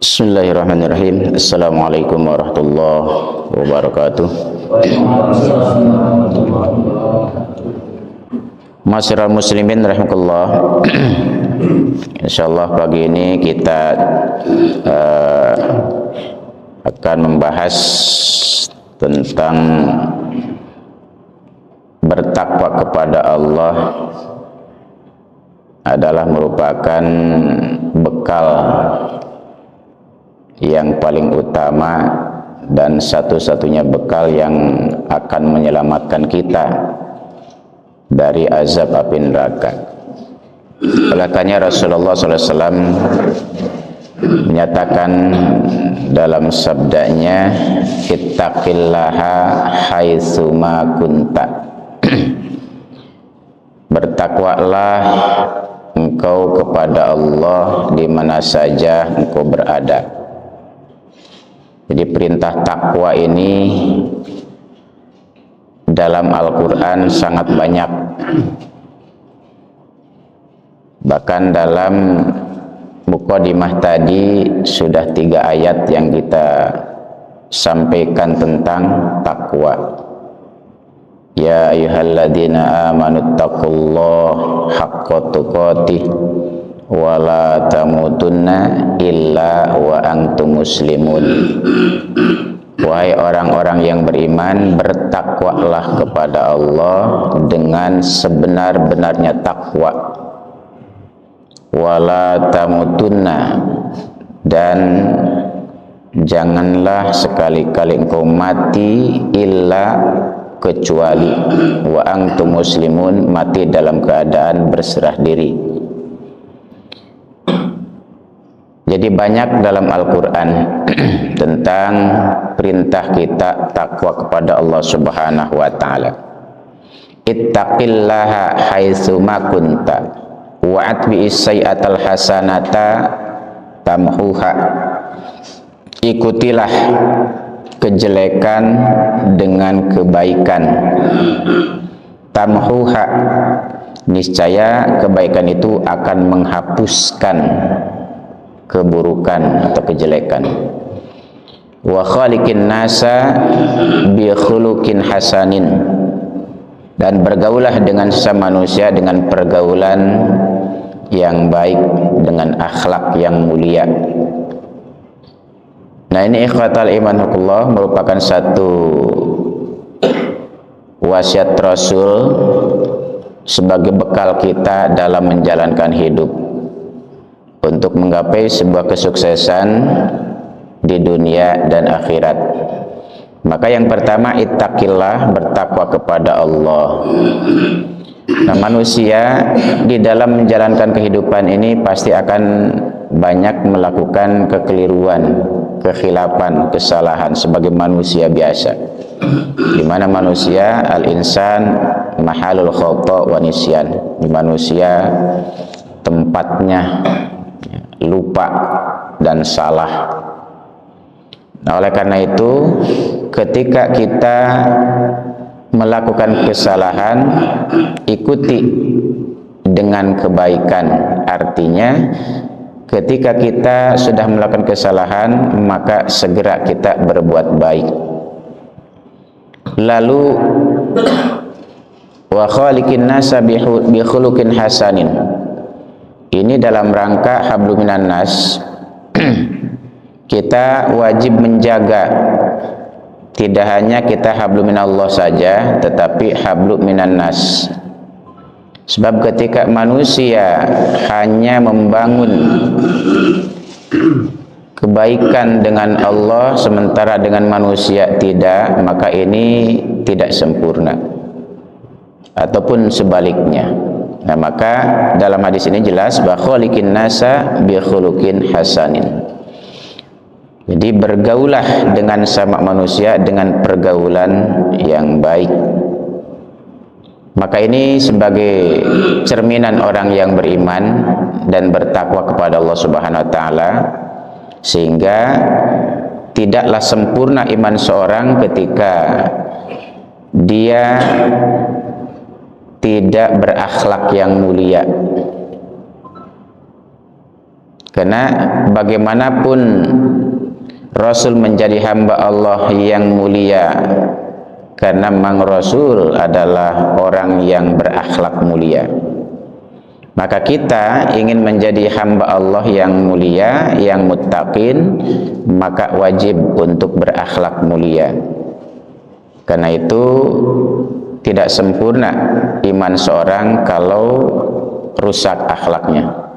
Bismillahirrahmanirrahim. Assalamualaikum warahmatullahi wabarakatuh. Masyarul muslimin rahimakumullah. Insyaallah pagi ini kita akan membahas tentang bertakwa kepada Allah adalah merupakan bekal yang paling utama dan satu-satunya bekal yang akan menyelamatkan kita dari azab api neraka. Oleh karena Rasulullah SAW menyatakan dalam sabdanya, ittaqillaha haitsuma kunta. Bertakwalah engkau kepada Allah di mana saja engkau berada. Jadi perintah takwa ini dalam Al-Quran sangat banyak. Bahkan dalam Muqaddimah tadi sudah 3 ayat yang kita sampaikan tentang takwa. Ya ayyuhalladzina amanu taqullaha haqqa tuqatih wa la tamutunna illa wa antum muslimun. Wahai orang-orang yang beriman, bertakwalah kepada Allah dengan sebenar-benarnya takwa. Wa la tamutunna, dan janganlah sekali-kali engkau mati illa kecuali wa antum muslimun, mati dalam keadaan berserah diri. Jadi banyak dalam Al-Quran tentang perintah kita takwa kepada Allah Subhanahu wa ta'ala. Ittaqillaha haitsuma kunta wa atbi'is sayyi'atal hasanata tamhuha. Ikutilah kejelekan dengan kebaikan. Tamhuha, niscaya kebaikan itu akan menghapuskan keburukan atau kejelekan. Wa khaliqin nasa bi khuluqin hasanin, dan bergaulah dengan sesama manusia dengan pergaulan yang baik, dengan akhlak yang mulia. Nah, ini ikhwatal imanullah merupakan satu wasiat Rasul sebagai bekal kita dalam menjalankan hidup untuk menggapai sebuah kesuksesan di dunia dan akhirat. Maka yang pertama, ittaqillah, bertakwa kepada Allah. Nah, manusia di dalam menjalankan kehidupan ini pasti akan banyak melakukan kekeliruan, kekhilapan, kesalahan sebagai manusia biasa. Di mana manusia al-insan mahalul khata wa nisyan, di manusia tempatnya lupa dan salah. Nah, oleh karena itu ketika kita melakukan kesalahan, ikuti dengan kebaikan. Artinya ketika kita sudah melakukan kesalahan, maka segera kita berbuat baik. Lalu wa khaliqin nasa bi khuluqin hasanin. Ini dalam rangka hablum minan nas. Kita wajib menjaga tidak hanya kita hablum minallah saja, tetapi hablum minan nas. Sebab ketika manusia hanya membangun kebaikan dengan Allah sementara dengan manusia tidak, maka ini tidak sempurna. Ataupun sebaliknya. Nah, maka dalam hadis ini jelas bahwa khaliqin nasa bi khuluqin hasanin. Jadi bergaulah dengan sama manusia dengan pergaulan yang baik. Maka ini sebagai cerminan orang yang beriman dan bertakwa kepada Allah Subhanahu wa taala, sehingga tidaklah sempurna iman seorang ketika dia tidak berakhlak yang mulia. Karena bagaimanapun Rasul menjadi hamba Allah yang mulia, karena Mang Rasul adalah orang yang berakhlak mulia. Maka kita ingin menjadi hamba Allah yang mulia, yang muttaqin, maka wajib untuk berakhlak mulia. Karena itu tidak sempurna iman seorang kalau rusak akhlaknya.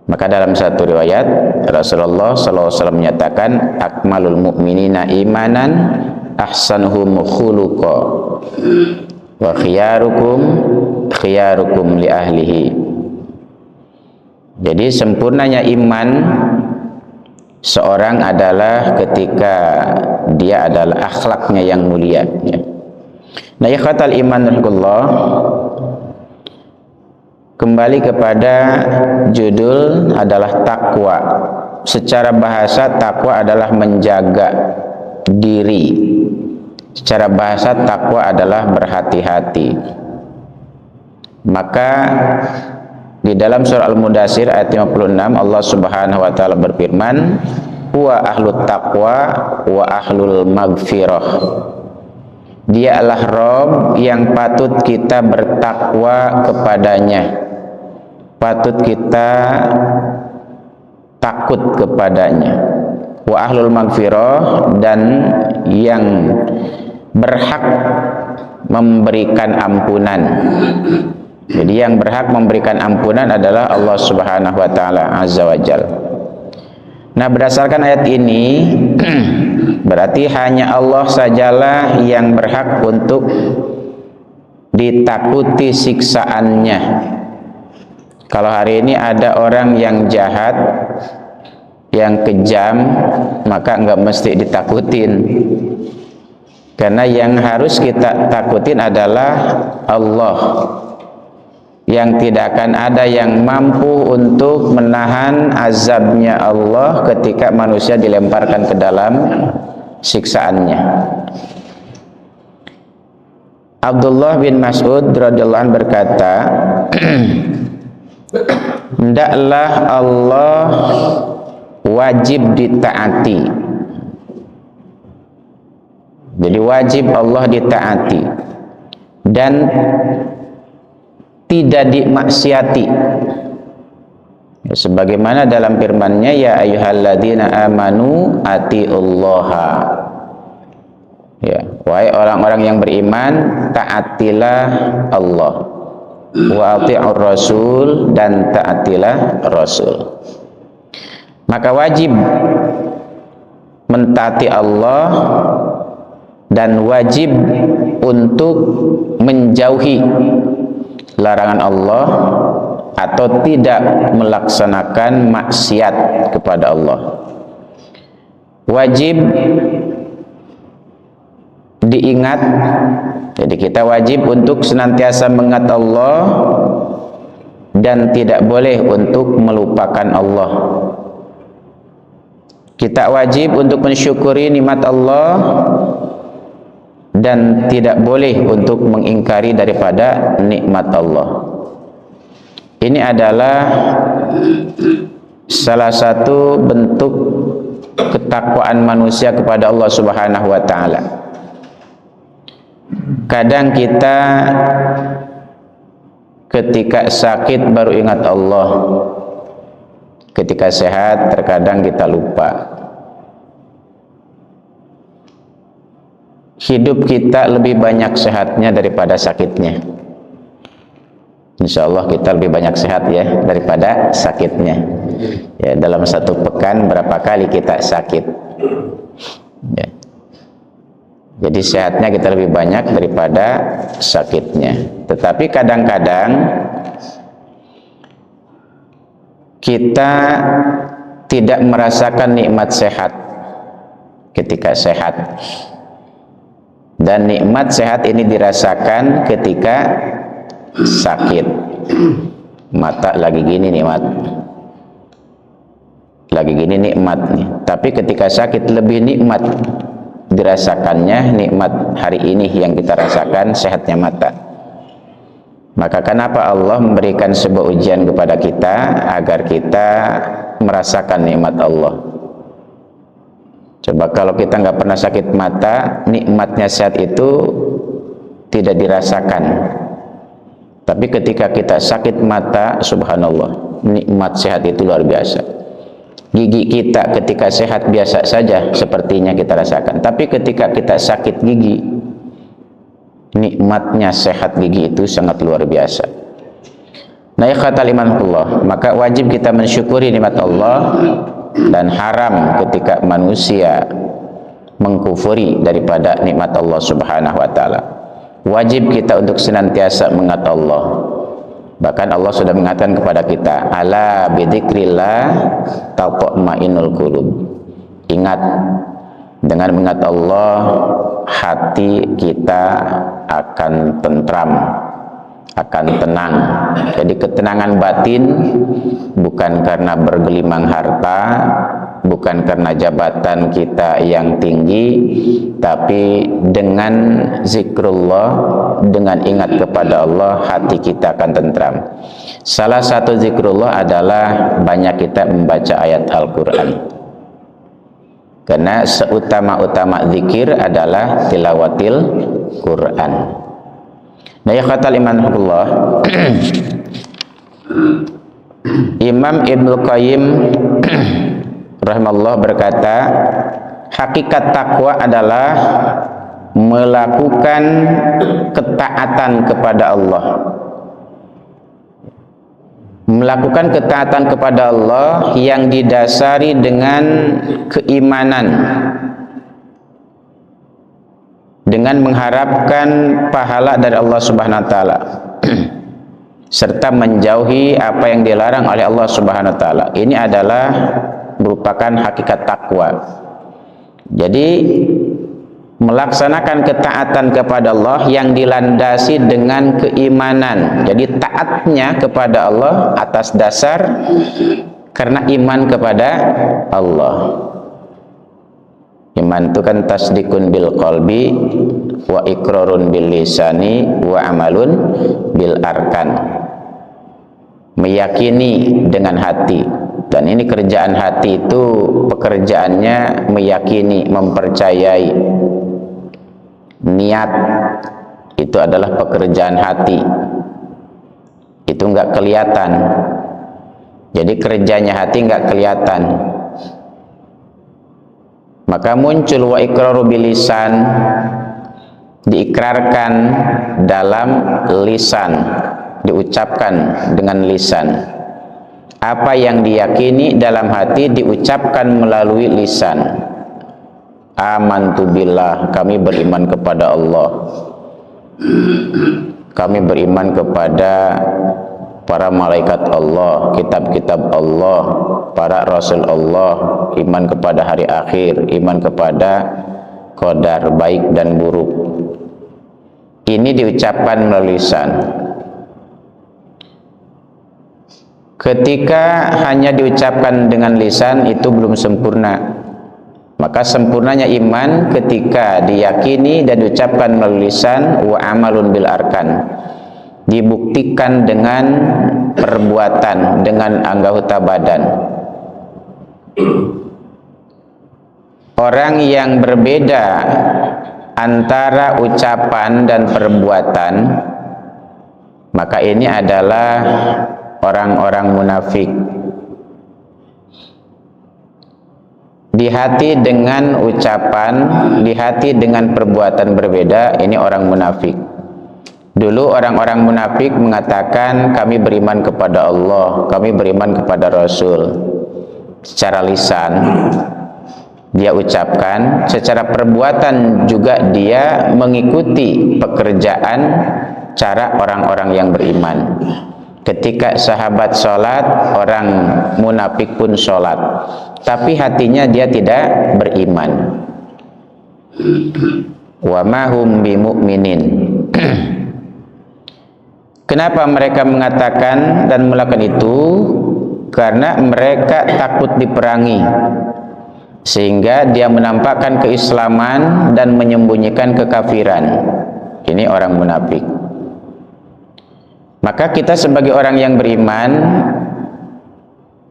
Maka dalam satu riwayat Rasulullah SAW menyatakan, akmalul mu'minina imanan ahsanuhum khuluqa wa khiyarukum li ahlihi. Jadi sempurnanya iman seorang adalah ketika dia adalah akhlaknya yang mulia. Nah, ikhwatal iman rahmatullah, kembali kepada judul adalah takwa. Secara bahasa takwa adalah menjaga diri. Secara bahasa takwa adalah berhati-hati. Maka di dalam surah Al-Mudaththir ayat 56 Allah Subhanahu wa taala berfirman, "Huwa ahlut taqwa wa ahlul maghfirah." Dialah Rabb yang patut kita bertakwa kepadanya, patut kita takut kepadanya. Wa ahlul maghfirah, dan yang berhak memberikan ampunan. Jadi yang berhak memberikan ampunan adalah Allah Subhanahu wa taala azza wa jalla. Nah, berdasarkan ayat ini berarti hanya Allah sajalah yang berhak untuk ditakuti siksaannya. Kalau hari ini ada orang yang jahat, yang kejam, maka enggak mesti ditakutin. Karena yang harus kita takutin adalah Allah. Yang tidak akan ada yang mampu untuk menahan azabnya Allah ketika manusia dilemparkan ke dalam siksaannya. Abdullah bin Mas'ud radhiyallahu anhu berkata, hendaklah Allah wajib ditaati. Jadi wajib Allah ditaati dan tidak dimaksiati. Ya, sebagaimana dalam firman-Nya, ya ayyuhalladzina amanu atiullaha. Ya, wahai orang-orang yang beriman, taatilah Allah. Wa ati'ur rasul, dan taatilah Rasul. Maka wajib mentaati Allah dan wajib untuk menjauhi larangan Allah atau tidak melaksanakan maksiat kepada Allah. Wajib diingat, jadi kita wajib untuk senantiasa mengingat Allah dan tidak boleh untuk melupakan Allah. Kita wajib untuk mensyukuri nikmat Allah dan tidak boleh untuk mengingkari daripada nikmat Allah. Ini adalah salah satu bentuk ketakwaan manusia kepada Allah Subhanahu wa taala. Kadang kita ketika sakit baru ingat Allah, ketika sehat terkadang kita lupa. Hidup kita lebih banyak sehatnya daripada sakitnya. Insya Allah kita lebih banyak sehat ya daripada sakitnya. Ya, dalam satu pekan berapa kali kita sakit? Ya. Jadi sehatnya kita lebih banyak daripada sakitnya. Tetapi kadang-kadang kita tidak merasakan nikmat sehat ketika sehat. Dan nikmat sehat ini dirasakan ketika sakit. Mata lagi gini nikmat, lagi gini nikmat nih. Tapi ketika sakit lebih nikmat dirasakannya, nikmat hari ini yang kita rasakan sehatnya mata. Maka kenapa Allah memberikan sebuah ujian kepada kita agar kita merasakan nikmat Allah. Coba kalau kita nggak pernah sakit mata, nikmatnya sehat itu tidak dirasakan. Tapi ketika kita sakit mata, subhanallah, nikmat sehat itu luar biasa. Gigi kita ketika sehat biasa saja sepertinya kita rasakan. Tapi ketika kita sakit gigi, nikmatnya sehat gigi itu sangat luar biasa. Nah, ikhwatal imanullah, maka wajib kita mensyukuri nikmat Allah dan haram ketika manusia mengkufuri daripada nikmat Allah Subhanahu wa taala. Wajib kita untuk senantiasa mengingat Allah. Bahkan Allah sudah mengatakan kepada kita, ala bidzikrillah tatma'innul qulub. Ingat, dengan mengingat Allah hati kita akan tentram, akan tenang. Jadi ketenangan batin bukan karena bergelimang harta, bukan karena jabatan kita yang tinggi, tapi dengan zikrullah, dengan ingat kepada Allah, hati kita akan tentram. Salah satu zikrullah adalah banyak kita membaca ayat Al-Quran, karena seutama-utama zikir adalah tilawatil Quran. Nah, ya khatal imanullah, Imam Ibnu Qayyim rahimahullah berkata, hakikat takwa adalah melakukan ketaatan kepada Allah. Melakukan ketaatan kepada Allah yang didasari dengan keimanan, dengan mengharapkan pahala dari Allah Subhanahu wa taala, serta menjauhi apa yang dilarang oleh Allah Subhanahu wa taala. Ini adalah merupakan hakikat takwa. Jadi melaksanakan ketaatan kepada Allah yang dilandasi dengan keimanan. Jadi taatnya kepada Allah atas dasar karena iman kepada Allah. Iman itu kan tasdikun bil qalbi wa iqrarun bil lisani wa amalun bil arkan. Meyakini dengan hati. Dan ini kerjaan hati itu pekerjaannya meyakini, mempercayai. Niat itu adalah pekerjaan hati. Itu enggak kelihatan. Jadi kerjanya hati enggak kelihatan. Maka muncul wa iqraru bilisan, diikrarkan dalam lisan, diucapkan dengan lisan. Apa yang diyakini dalam hati diucapkan melalui lisan. Amantu billah, kami beriman kepada Allah. Kami beriman kepada para malaikat Allah, kitab-kitab Allah, para rasul Allah, iman kepada hari akhir, iman kepada qadar baik dan buruk. Ini diucapkan melalui lisan. Ketika hanya diucapkan dengan lisan itu belum sempurna. Maka sempurnanya iman ketika diyakini dan diucapkan melalui lisan, wa amalun bil arkan. Dibuktikan dengan perbuatan, dengan anggota badan. Orang yang berbeda antara ucapan dan perbuatan, maka ini adalah orang-orang munafik. Di hati dengan ucapan, di hati dengan perbuatan berbeda, ini orang munafik. Dulu orang-orang munafik mengatakan kami beriman kepada Allah, kami beriman kepada Rasul. Secara lisan dia ucapkan, secara perbuatan juga dia mengikuti pekerjaan cara orang-orang yang beriman. Ketika sahabat sholat, orang munafik pun sholat, tapi hatinya dia tidak beriman. Wa ma hum bimu'minin. Kenapa mereka mengatakan dan melakukan itu? Karena mereka takut diperangi, sehingga dia menampakkan keislaman dan menyembunyikan kekafiran. Ini orang munafik. Maka kita sebagai orang yang beriman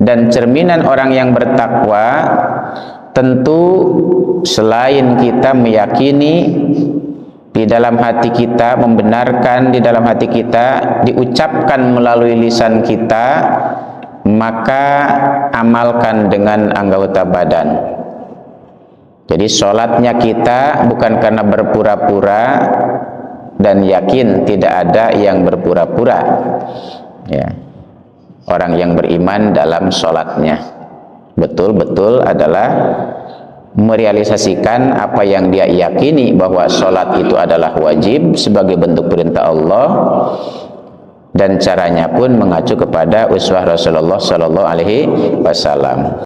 Dan cerminan orang yang bertakwa tentu selain kita meyakini di dalam hati kita, membenarkan di dalam hati kita, diucapkan melalui lisan kita, maka amalkan dengan anggota badan. Jadi sholatnya kita bukan karena berpura-pura, dan yakin tidak ada yang berpura-pura, ya. Orang yang beriman dalam sholatnya betul-betul adalah merealisasikan apa yang dia yakini, bahwa sholat itu adalah wajib sebagai bentuk perintah Allah, dan caranya pun mengacu kepada uswah Rasulullah Sallallahu Alaihi Wasallam.